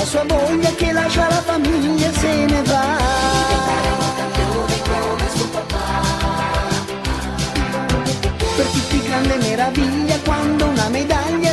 sua voglia che lascia la famiglia e se ne va. Per tutti grande meraviglia quando una medaglia